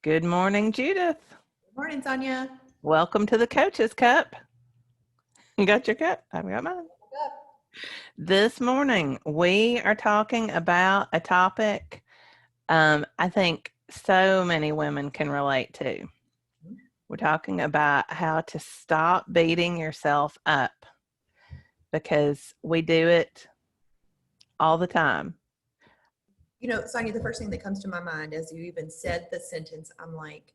Good morning, Judith. Good morning, Sonya. Welcome to the Coach's Cup. You got your cup? I've got mine. This morning, we are talking about a topic I think so many women can relate to. We're talking about how to stop beating yourself up because we do it all the time. You know, Sonya, the first thing that comes to my mind as you even said the sentence, I'm like,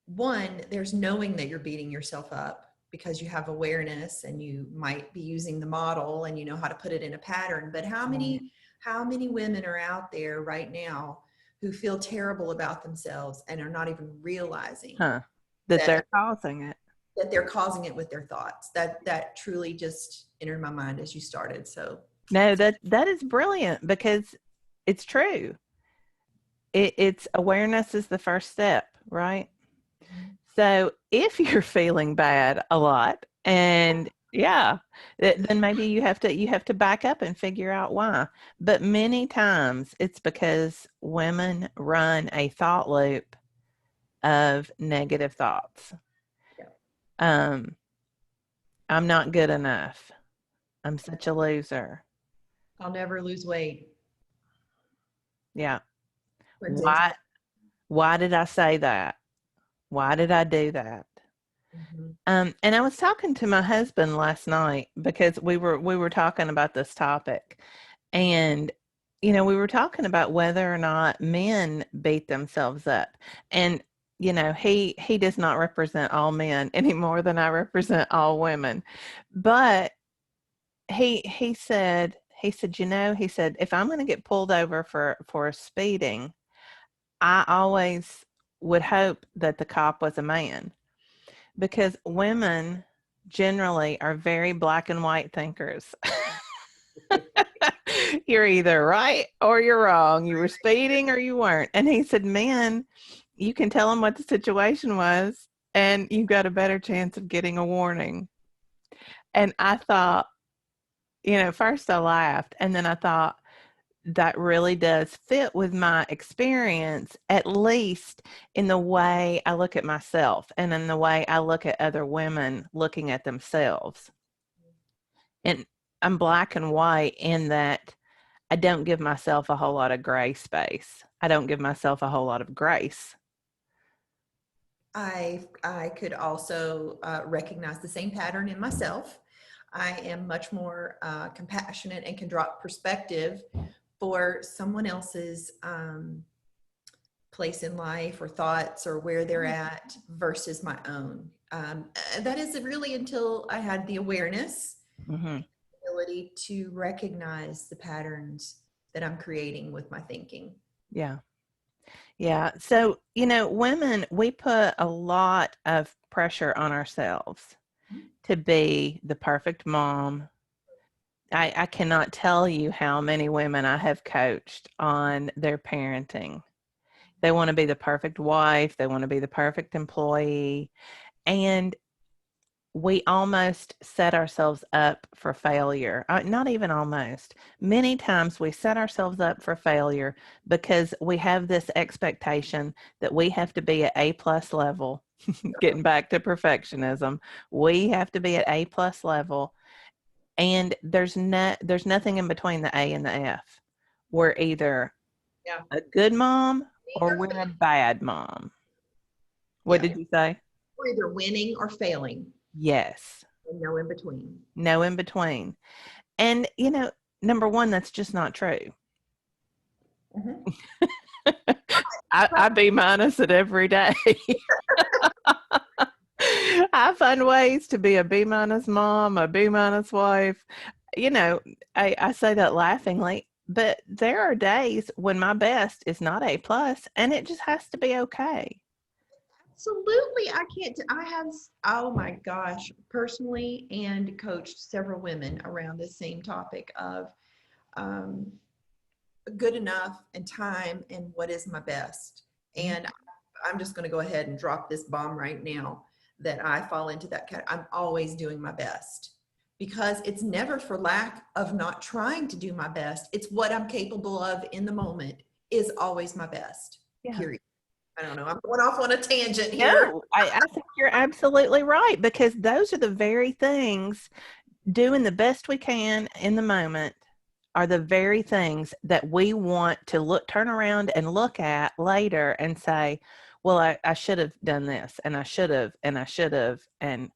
one, there's knowing that you're beating yourself up because you have awareness and you might be using the model and you know how to put it in a pattern. But how many women are out there right now who feel terrible about themselves and are not even realizing That they're causing it? That they're causing it with their thoughts. That truly just entered my mind as you started. So no, that is brilliant because it's true. It's awareness is the first step, right? So if you're feeling bad a lot, and then maybe you have to back up and figure out why. But many times it's because women run a thought loop of negative thoughts. I'm not good enough. I'm such a loser. I'll never lose weight. Yeah. Why did I say that? Why did I do that? And I was talking to my husband last night because we were talking about this topic, and we were talking about whether or not men beat themselves up. And he does not represent all men any more than I represent all women. But he said, he said, if I'm going to get pulled over for speeding, I always would hope that the cop was a man. Because women generally are very black and white thinkers. You're either right or you're wrong. You were speeding or you weren't. And he said, man, you can tell them what the situation was and you've got a better chance of getting a warning. And I thought, first I laughed, and then I thought, that really does fit with my experience, at least in the way I look at myself and in the way I look at other women looking at themselves. And I'm black and white in that I don't give myself a whole lot of gray space. I don't give myself a whole lot of grace. I could also recognize the same pattern in myself. I am much more compassionate and can drop perspective for someone else's place in life or thoughts or where they're at versus my own. That is really until I had the awareness, the ability to recognize the patterns that I'm creating with my thinking. Yeah. Yeah. So, women, we put a lot of pressure on ourselves to be the perfect mom. I cannot tell you how many women I have coached on their parenting. They want to be the perfect wife. They want to be the perfect employee. And we almost set ourselves up for failure. Not even almost. Many times we set ourselves up for failure because we have this expectation that we have to be at A+ level. Getting back to perfectionism, we have to be at A+ level. And there's nothing in between the A and the F. We're either a good mom or we're a bad mom. What did you say? We're either winning or failing. Yes. And no in between. No in between. And, number one, that's just not true. I B- it every day. I find ways to be a B- mom, a B- wife. I say that laughingly, but there are days when my best is not A+, and it just has to be okay. Absolutely. I have, oh my gosh, personally and coached several women around the same topic of good enough and time and what is my best. And I'm just going to go ahead and drop this bomb right now that I fall into that category. I'm always doing my best because it's never for lack of not trying to do my best. It's what I'm capable of in the moment is always my best, period. I don't know. I'm going off on a tangent here. No, I think you're absolutely right, because those are the very things, doing the best we can in the moment, are the very things that we want to turn around and look at later and say, well, I should have done this, and I should have, and I should have. And,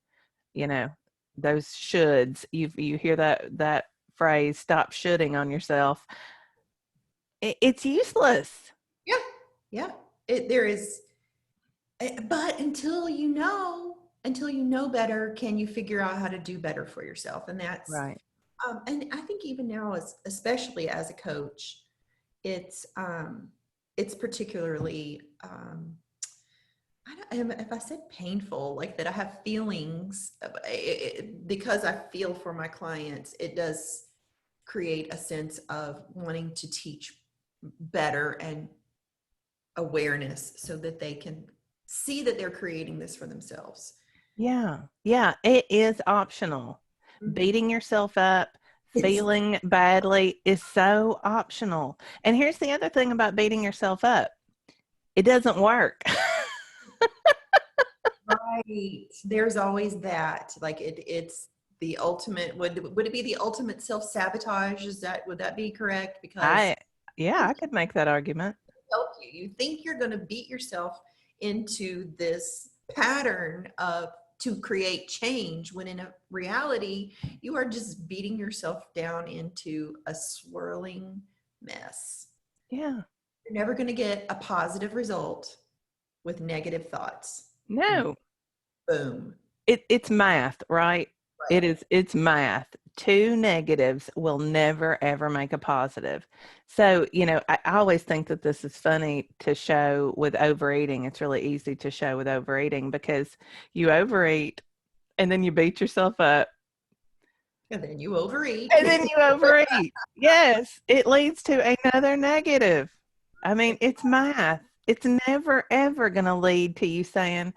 you know, those shoulds, you hear that phrase, stop shoulding on yourself. It's useless. Yeah. Yeah. There is, but until you know better, can you figure out how to do better for yourself? And that's, Right. and I think even now, especially as a coach, it's, it's particularly, I don't, if I said painful, like that I have feelings because I feel for my clients, it does create a sense of wanting to teach better and awareness so that they can see that they're creating this for themselves. Yeah. Yeah. It is optional. Mhm. Beating yourself up, It's feeling badly is so optional. And here's the other thing about beating yourself up: it doesn't work. right. There's always that. Like it's the ultimate. Would it be the ultimate self-sabotage? Would that be correct? Because Yeah, I could make that argument. help you. You think you're going to beat yourself into this pattern of to create change when in a reality you are just beating yourself down into a swirling mess. Yeah. You're never going to get a positive result with negative thoughts. No, Boom. it's math, right? Right. It's math. Two negatives will never ever make a positive. So, I always think that this is funny to show with overeating. It's really easy to show with overeating, because you overeat and then you beat yourself up, And then you overeat. and then you overeat. Yes, it leads to another negative. I mean, it's math. It's never ever going to lead to you saying,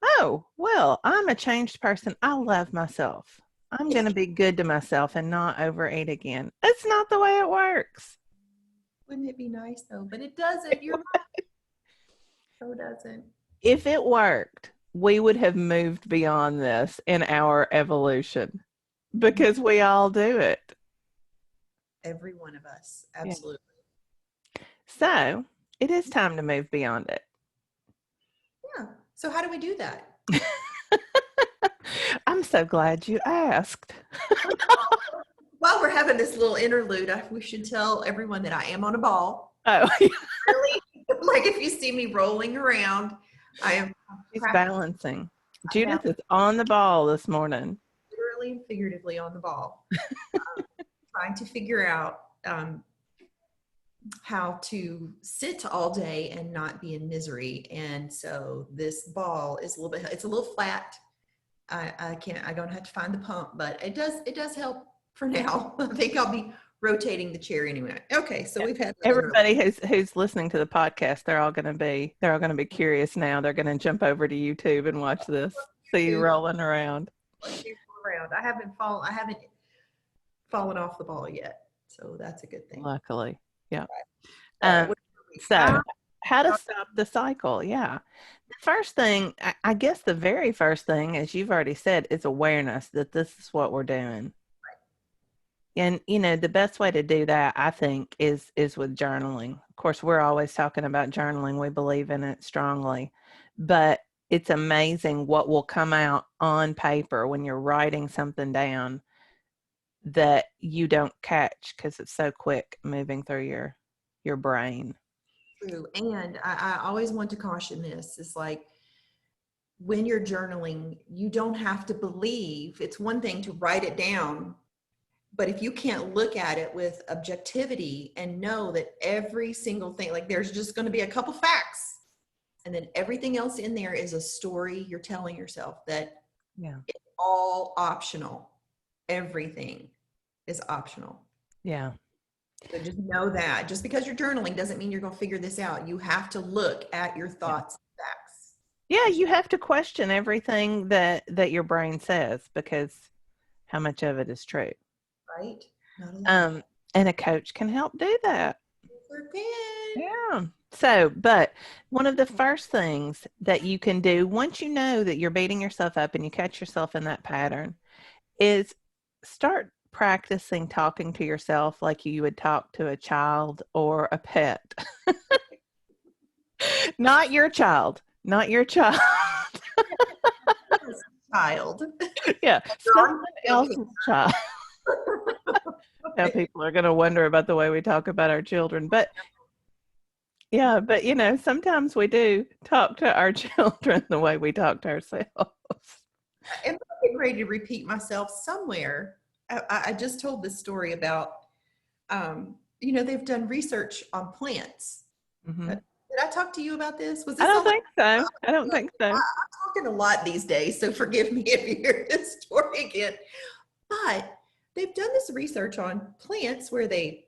oh, well, I'm a changed person. I love myself. I'm going to be good to myself and not overeat again. It's not the way it works. Wouldn't it be nice though? But it doesn't. You're right. So doesn't. If it worked, we would have moved beyond this in our evolution, because we all do it. Every one of us. Yeah. Absolutely. So it is time to move beyond it. Yeah. So how do we do that? I'm so glad you asked. While we're having this little interlude, we should tell everyone that I am on a ball. Oh, Really, like if you see me rolling around, I am she's balancing. I'm Judith is on the ball this morning. literally and figuratively on the ball, trying to figure out how to sit all day and not be in misery. And so this ball is it's a little flat. I don't have to find the pump, but it does help for now. I think I'll be rotating the chair anyway. Okay, so we've had Everybody who's listening to the podcast, they're all going to be curious now. They're going to jump over to YouTube and watch this, see you rolling around. around. I haven't fallen off the ball yet, so that's a good thing. Luckily, yeah. Right. So, how to stop the cycle? Yeah. The first thing, I guess, the very first thing, as you've already said, is awareness that this is what we're doing. And the best way to do that, I think, is with journaling. Of course, we're always talking about journaling. We believe in it strongly, but it's amazing what will come out on paper when you're writing something down that you don't catch because it's so quick moving through your brain. True. And I always want to caution this. It's like when you're journaling, you don't have to believe. It's one thing to write it down, but if you can't look at it with objectivity and know that every single thing, like there's just going to be a couple facts, and then everything else in there is a story you're telling yourself, that it's all optional. Everything is optional. Yeah. So just know that just because you're journaling doesn't mean you're going to figure this out. You have to look at your thoughts and facts. Yeah, you have to question everything that your brain says, because how much of it is true. Right? Not a lot. And a coach can help do that. Sure can. Yeah. So, but one of the first things that you can do once you know that you're beating yourself up and you catch yourself in that pattern is start practicing talking to yourself like you would talk to a child or a pet. Not your child, not your child. Child. Yeah, someone else's child. Now people are going to wonder about the way we talk about our children, but yeah, but sometimes we do talk to our children the way we talk to ourselves. Am I getting ready to repeat myself somewhere? I just told this story about, they've done research on plants. Mm-hmm. Did I talk to you about this? Was I this don't on? think so. I don't think so. I'm talking a lot these days, so forgive me if you hear this story again. But they've done this research on plants where they're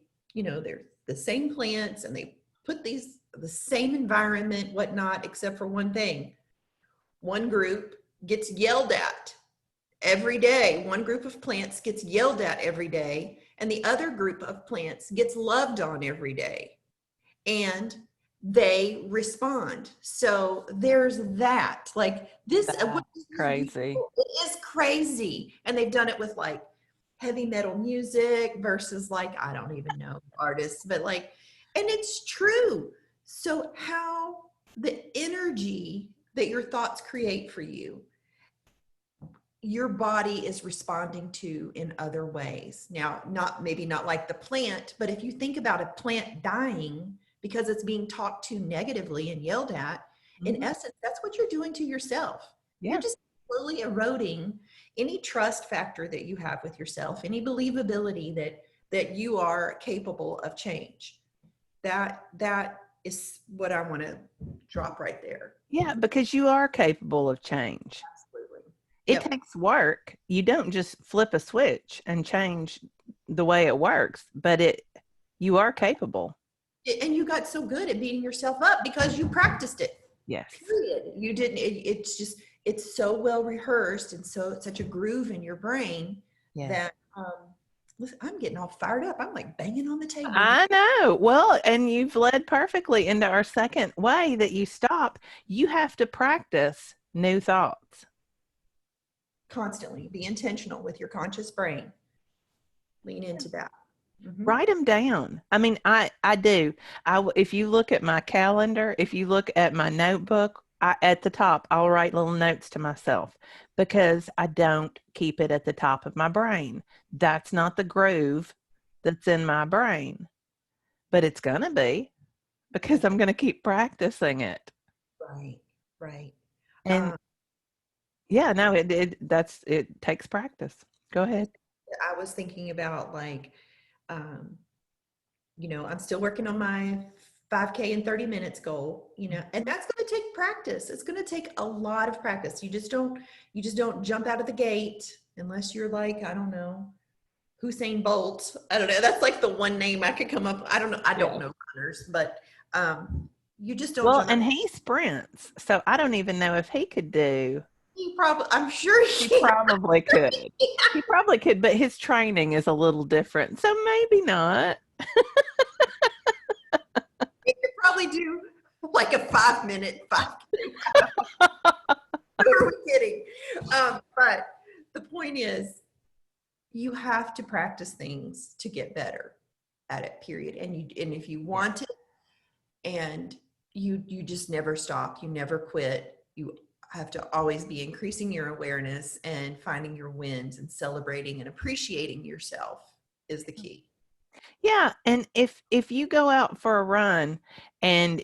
the same plants and they put the same environment, whatnot, except for one thing. One group gets yelled at every day. One group of plants gets yelled at every day, and the other group of plants gets loved on every day. And they respond. So there's that. Like this, That's crazy. it is crazy. And they've done it with like heavy metal music versus like, I don't even know artists, but like, and it's true. So how the energy that your thoughts create for you, your body is responding to in other ways. Now, maybe not like the plant, but if you think about a plant dying because it's being talked to negatively and yelled at, in essence, that's what you're doing to yourself. Yeah. You're just slowly eroding any trust factor that you have with yourself, any believability that you are capable of change. That is what I want to drop right there. Yeah, because you are capable of change. Absolutely. It takes work. You don't just flip a switch and change the way it works, but you are capable. And you got so good at beating yourself up because you practiced it. Yes. Period. You didn't, it's so well rehearsed and so it's such a groove in your brain that, listen, I'm getting all fired up. I'm like banging on the table. I know. Well, and you've led perfectly into our second way that you stop. You have to practice new thoughts. Constantly be intentional with your conscious brain. Lean into that. Mm-hmm. Write them down. I mean, I do. If you look at my calendar, if you look at my notebook, at the top, I'll write little notes to myself because I don't keep it at the top of my brain. That's not the groove that's in my brain, but it's going to be because I'm going to keep practicing it. Right. And yeah, no, it takes practice. Go ahead. I was thinking about like, I'm still working on my 5K in 30 minutes goal, and that's going to take practice. It's going to take a lot of practice. You just don't jump out of the gate unless you're like, I don't know, Usain Bolt. I don't know. That's like the one name I could come up. I don't know. I don't know runners, but you just don't. Well, and he sprints, so I don't even know if he could do. I'm sure he probably could. He probably could, but his training is a little different, so maybe not. He could probably do like a 5-minute 5K. Who are we kidding? But the point is, you have to practice things to get better at it, period. And if you want it, and you just never stop, you never quit. You have to always be increasing your awareness and finding your wins and celebrating and appreciating yourself is the key. Yeah, and if you go out for a run and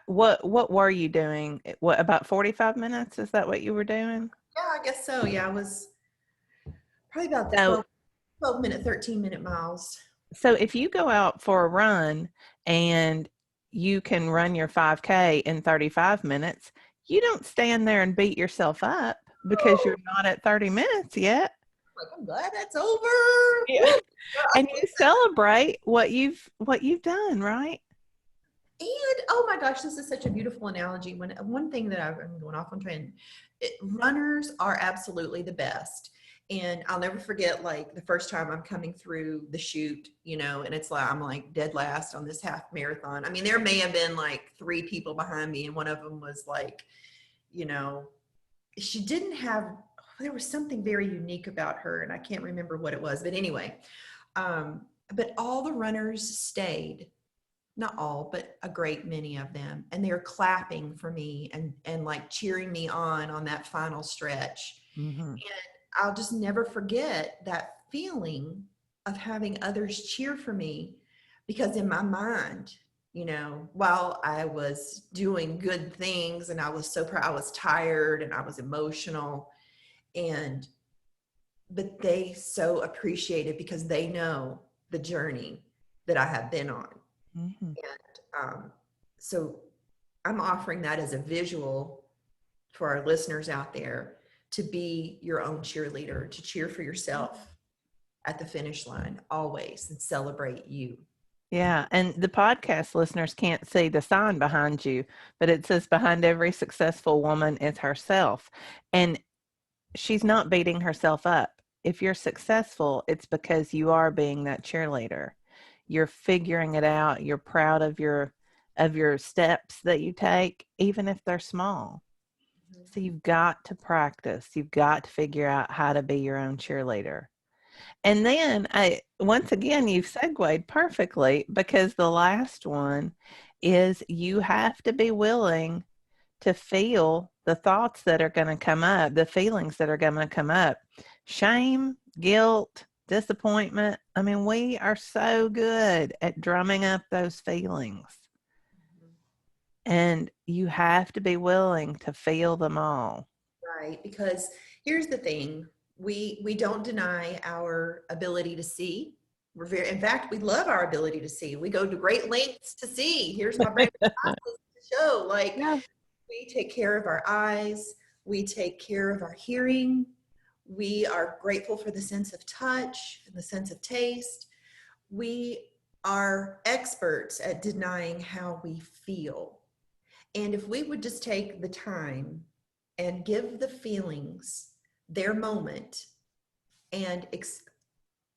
what were you doing? What, about 45 minutes? Is that what you were doing? Yeah, I guess so. Yeah, I was probably about 12-minute, 13-minute miles. So if you go out for a run and you can run your 5K in 35 minutes, you don't stand there and beat yourself up because you're not at 30 minutes yet. Like, I'm glad that's over. Yeah. And you celebrate what you've done, right? And oh my gosh, this is such a beautiful analogy. One thing that I'm going off on trend, runners are absolutely the best. And I'll never forget, like, the first time I'm coming through the chute, you know, and it's like, I'm like dead last on this half marathon. I mean, there may have been like 3 people behind me, and one of them was like, you know, she didn't have, there was something very unique about her, and I can't remember what it was. But anyway, but all the runners stayed, not all, but a great many of them. And they're clapping for me and like cheering me on that final stretch. Mm-hmm. And I'll just never forget that feeling of having others cheer for me, because in my mind, you know, while I was doing good things and I was so proud, I was tired and I was emotional, and but they so appreciated because they know the journey that I have been on. Mm-hmm. And so I'm offering that as a visual for our listeners out there, to be your own cheerleader, to cheer for yourself at the finish line always and celebrate you. Yeah. And the podcast listeners can't see the sign behind you, but it says behind every successful woman is herself. And she's not beating herself up. If you're successful, it's because you are being that cheerleader. You're figuring it out. You're proud of your steps that you take, even if they're small. So you've got to practice. You've got to figure out how to be your own cheerleader. And then once again, you've segued perfectly, because the last one is you have to be willing to feel the thoughts that are going to come up, the feelings that are going to come up. Shame, guilt, disappointment. I mean, we are so good at drumming up those feelings. And you have to be willing to feel them all. Right, because here's the thing, we don't deny our ability to see. We're very, in fact, we love our ability to see. We go to great lengths to see. Here's my brand new glasses to show. Like, Yeah. we take care of our eyes, we take care of our hearing, we are grateful for the sense of touch and the sense of taste. We are experts at denying how we feel. And if we would just take the time and give the feelings their moment and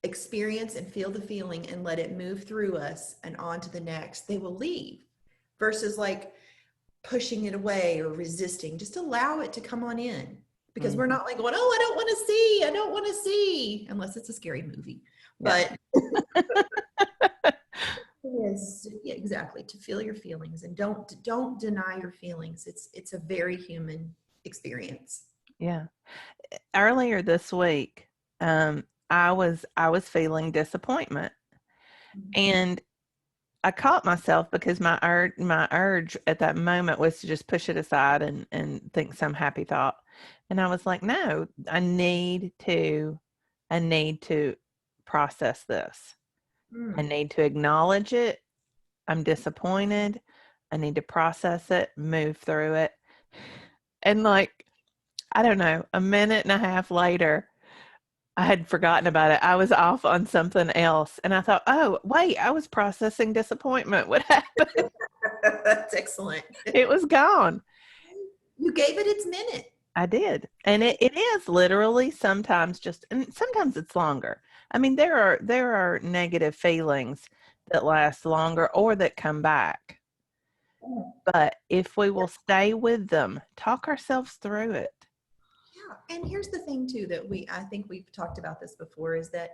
experience and feel the feeling and let it move through us and on to the next, they will leave, versus like pushing it away or resisting. Just allow it to come on in, because we're not like going, oh, I don't want to see, I don't want to see, unless it's a scary movie. Yeah. But is, yeah, exactly, to feel your feelings, and don't deny your feelings. It's a very human experience. Yeah. Earlier this week, I was feeling disappointment, and I caught myself because my urge at that moment was to just push it aside and think some happy thought. And I was like, no, I need to process this. I need to acknowledge it. I'm disappointed. I need to process it, move through it. And like, I don't know, a minute and a half later, I had forgotten about it. I was off on something else. And I thought, oh, wait, I was processing disappointment. What happened? That's excellent. It was gone. You gave it its minute. I did. And it is literally sometimes and sometimes it's longer. I mean, there are negative feelings that last longer or that come back. But if we will stay with them, talk ourselves through it. Yeah. And here's the thing too, that I think we've talked about this before, is that,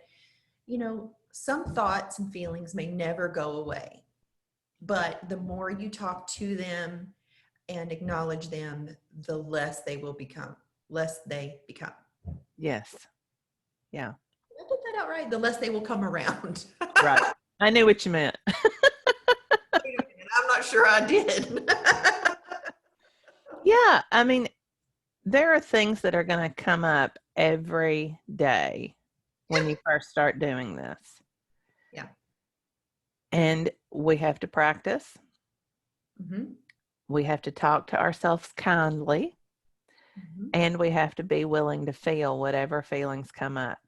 you know, some thoughts and feelings may never go away, but the more you talk to them and acknowledge them, the less they become. Yes. Yeah. I put that out right. The less they will come around. Right. I knew what you meant. I'm not sure I did. Yeah. I mean, there are things that are going to come up every day when you first start doing this. Yeah. And we have to practice. Mm-hmm. We have to talk to ourselves kindly. Mm-hmm. And we have to be willing to feel whatever feelings come up.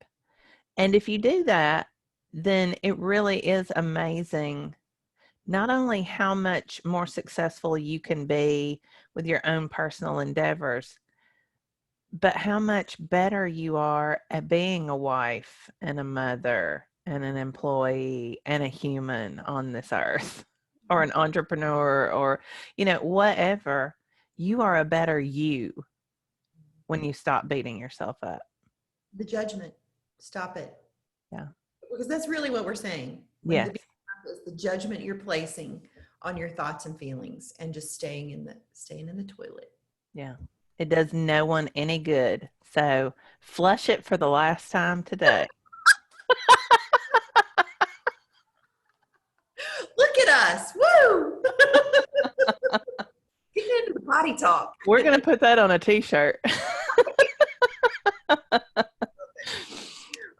And if you do that, then it really is amazing not only how much more successful you can be with your own personal endeavors, but how much better you are at being a wife and a mother and an employee and a human on this earth, or an entrepreneur, or, whatever. You are a better you when you stop beating yourself up. The judgment, stop it. Yeah. Because that's really what we're saying. When Yes. the is the judgment you're placing on your thoughts and feelings, and just staying in the toilet. Yeah. It does no one any good. So flush it for the last time today. Look at us. Woo! Getting into the potty talk. We're going to put that on a t-shirt.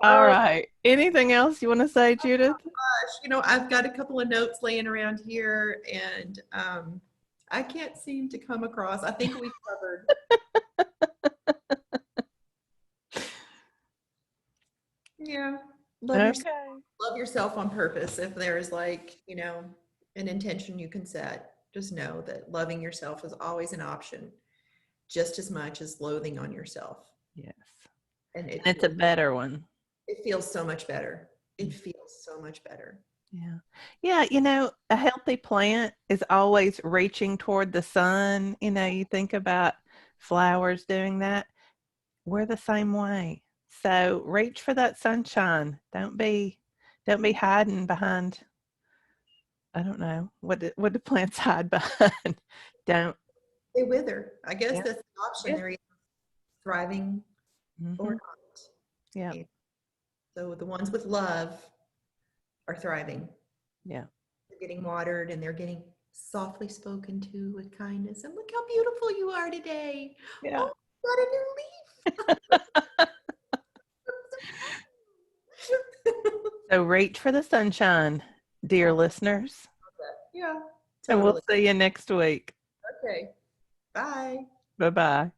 All Oh right. Anything else you want to say, Judith? gosh, I've got a couple of notes laying around here, and I can't seem to come across. I think we covered. Yeah. Okay. Love yourself on purpose. If there is an intention you can set, just know that loving yourself is always an option, just as much as loathing on yourself. Yes. And And it's a better one. it feels so much better. It feels so much better. Yeah. Yeah. A healthy plant is always reaching toward the sun. You think about flowers doing that. We're the same way. So reach for that sunshine. Don't be hiding behind, I don't know, what do plants hide behind? Don't. They wither. I guess Yeah. that's the option. Yeah. They're either thriving or Mm-hmm. not. Yeah. And so the ones with love are thriving. Yeah. They're getting watered, and they're getting softly spoken to with kindness. And look how beautiful you are today. Yeah. Oh, got a new leaf. So reach for the sunshine, dear listeners. Yeah, And we'll totally. see you next week. Okay. Bye. Bye-bye.